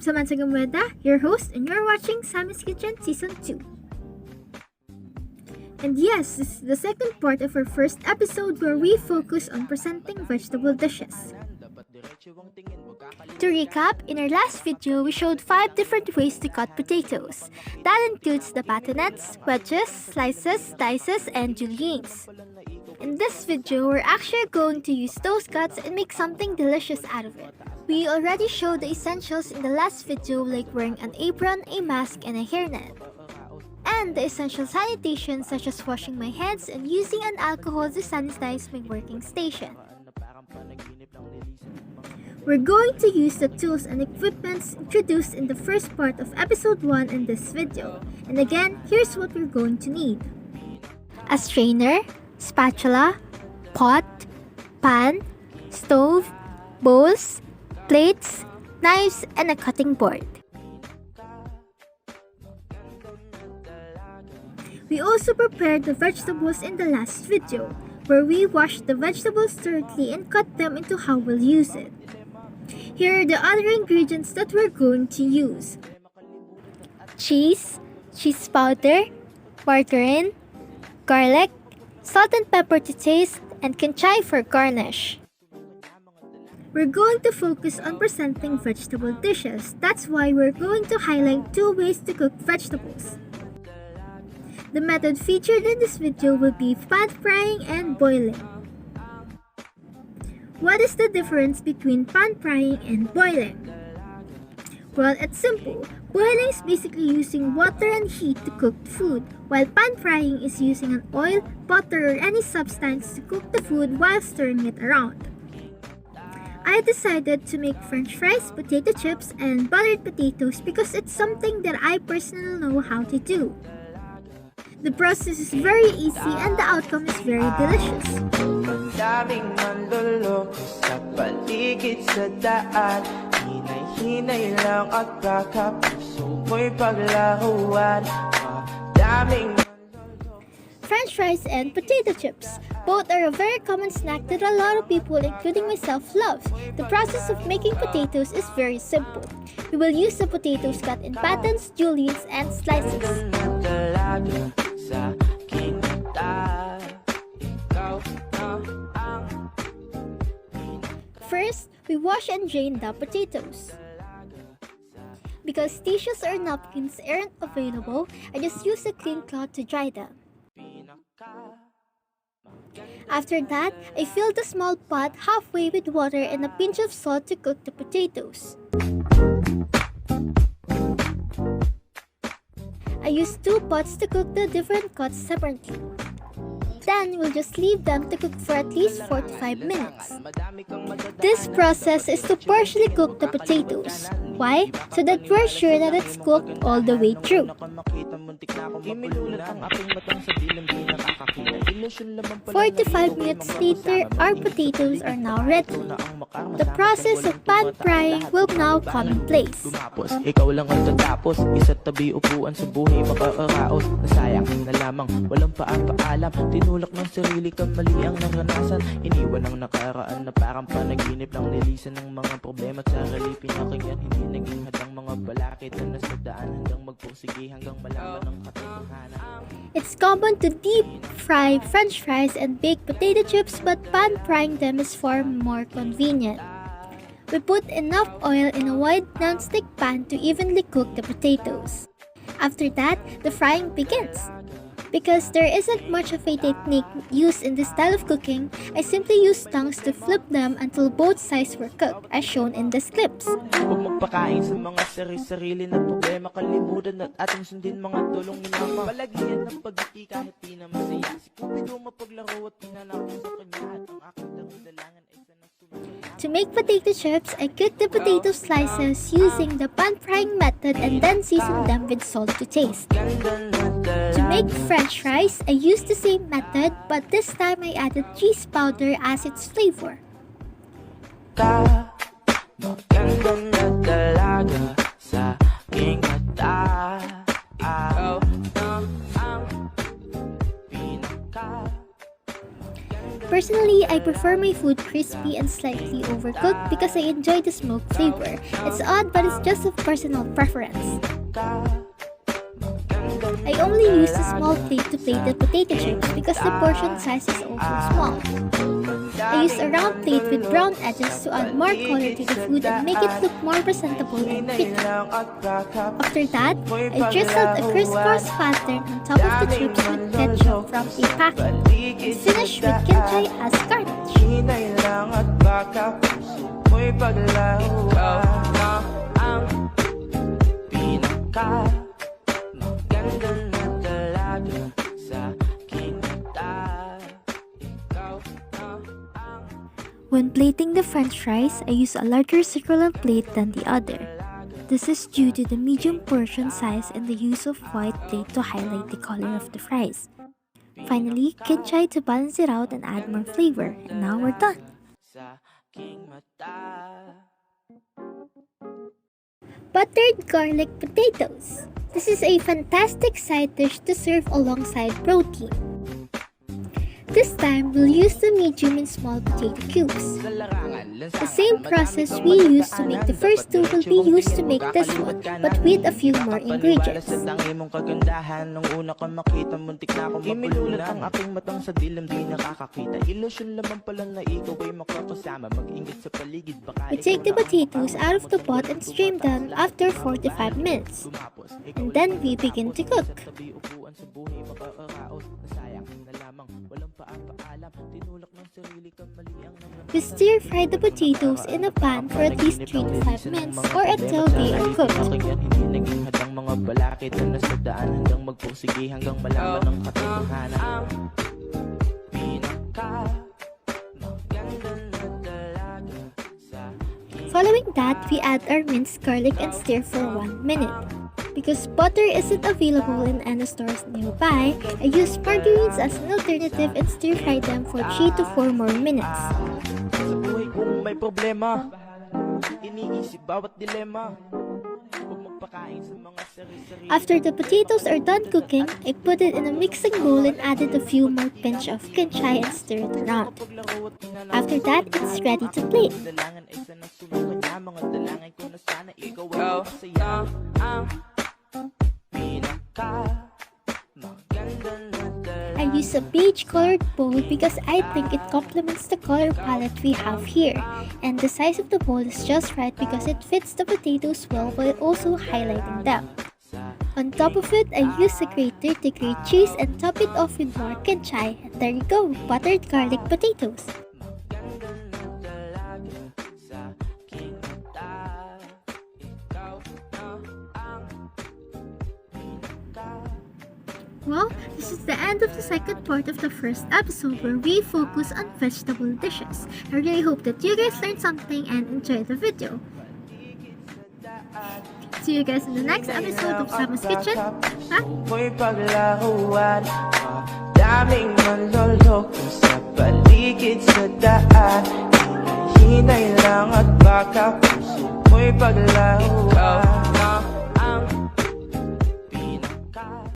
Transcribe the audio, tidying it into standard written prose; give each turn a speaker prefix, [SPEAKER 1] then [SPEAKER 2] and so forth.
[SPEAKER 1] Samantha Gamweda, your host, and you're watching Sammy's Kitchen Season 2. And yes, this is the second part of our first episode where we focus on presenting vegetable dishes. To recap, in our last video, we showed 5 different ways to cut potatoes. That includes the patinets, wedges, slices, dices, and juliennes. In this video, we're actually going to use those cuts and make something delicious out of it. We already showed the essentials in the last video like wearing an apron, a mask, and a hairnet. And the essential sanitation such as washing my hands and using an alcohol to sanitize my working station. We're going to use the tools and equipments introduced in the first part of episode 1 in this video. And again, here's what we're going to need. A strainer, spatula, pot, pan, stove, bowls, plates, knives, and a cutting board. We also prepared the vegetables in the last video, where we washed the vegetables thoroughly and cut them into how we'll use it. Here are the other ingredients that we're going to use. Cheese, cheese powder, margarine, garlic, salt and pepper to taste, and kinchay for garnish. We're going to focus on presenting vegetable dishes. That's why we're going to highlight 2 ways to cook vegetables. The method featured in this video will be pan frying and boiling. What is the difference between pan frying and boiling? Well, it's simple. Boiling is basically using water and heat to cook the food, while pan frying is using an oil, butter, or any substance to cook the food while stirring it around. I decided to make french fries, potato chips, and buttered potatoes because it's something that I personally know how to do. The process is very easy and the outcome is very delicious. Daming manluloko sa paligid sa daan. Hinay-hinay lang at baka puso mo'y paglaruan. French fries and potato chips. Both are a very common snack that a lot of people, including myself, love. The process of making potatoes is very simple. We will use the potatoes cut in patins, juliennes, and slices. First, we wash and drain the potatoes. Because tissues or napkins aren't available, I just use a clean cloth to dry them. After that, I fill the small pot halfway with water and a pinch of salt to cook the potatoes. I use 2 pots to cook the different cuts separately. Then, we'll just leave them to cook for at least 4 to 5 minutes. This process is to partially cook the potatoes. Why? So that we're sure that it's cooked all the way through. 4 to 5 minutes later, our potatoes are now ready. The process of pan frying will now come in place.
[SPEAKER 2] Ikaw lang ang tatapos, isa't tabi upuan sa buhay makakaraos. Nasayang na lamang, walang paalam. Tinulak ng sarili ka, mali ang naranasan. Iniwan ang nakaraan na parang panaginip lang nilisan ng mga problema at sarili pinakinggan. Hindi naging hadang mga balakid na nasadaan hanggang magpursige hanggang malaman ng katotohanan.
[SPEAKER 1] It's common to deep fry French fries and baked potato chips, but pan frying them is far more convenient. We put enough oil in a wide non-stick pan to evenly cook the potatoes. After that, the frying begins. Because there isn't much of a technique used in this style of cooking, I simply use tongs to flip them until both sides were cooked, as shown in these clips.
[SPEAKER 2] Huwag magpakain sa mga sarili na problema, kalimutan at ating sundin mga tulong ni mama. Palagian ng pagkiki kahit di na masaya. Si Cupido mapaglaro at pinanako sa kanya at ang aking dalangan ay sana sumunod.
[SPEAKER 1] To make potato chips, I cook the potato slices using the pan frying method and then season them with salt to taste. To make French fries, I used the same method, but this time I added cheese powder as its flavor.
[SPEAKER 2] Maganda na talaga sa aking mata.
[SPEAKER 1] Personally, I prefer my food crispy and slightly overcooked because I enjoy the smoke flavor. It's odd, but it's just a personal preference. I only use a small plate to plate the potato chips because the portion size is also small. I use a round plate with brown edges to add more color to the food and make it look more presentable and pretty. After that, I drizzled a crisscross pattern on top of the chips with ketchup from a packet and finish with kimchi as garnish. When plating the french fries, I use a larger circular plate than the other. This is due to the medium portion size and the use of white plate to highlight the color of the fries. Finally, kimchi to balance it out and add more flavor. And now we're done! Buttered garlic potatoes. This is a fantastic side dish to serve alongside protein. This time, we'll use the medium and small potato cubes. The same process we used to make the first two will be used to make this one, but with a few more ingredients. We take the potatoes out of the pot and strain them after 45 minutes. And then we begin to cook. We stir-fry the potatoes in a pan for at least 3 to 5 minutes or until they are cooked. Following that, we add our minced garlic and stir for 1 minute. Because butter isn't available in any stores nearby, I use margarines as an alternative and stir-fry them for 3 to 4 more minutes. After the potatoes are done cooking, I put it in a mixing bowl and added a few more pinch of kimchi and stir it around. After that, it's ready to plate. I use a beige-colored bowl because I think it complements the color palette we have here, and the size of the bowl is just right because it fits the potatoes well while also highlighting them. On top of it, I use a grater to grate cheese and top it off with more kimchi, and there you go, buttered garlic potatoes. Well, this is the end of the second part of the first episode where we focus on vegetable dishes. I really hope that you guys learned something and enjoyed the video. See you guys in the next episode of Sammy's Kitchen. Daming manloloko sa paligid sa daan. Hinay lang at baka puso mo'y paglaruan.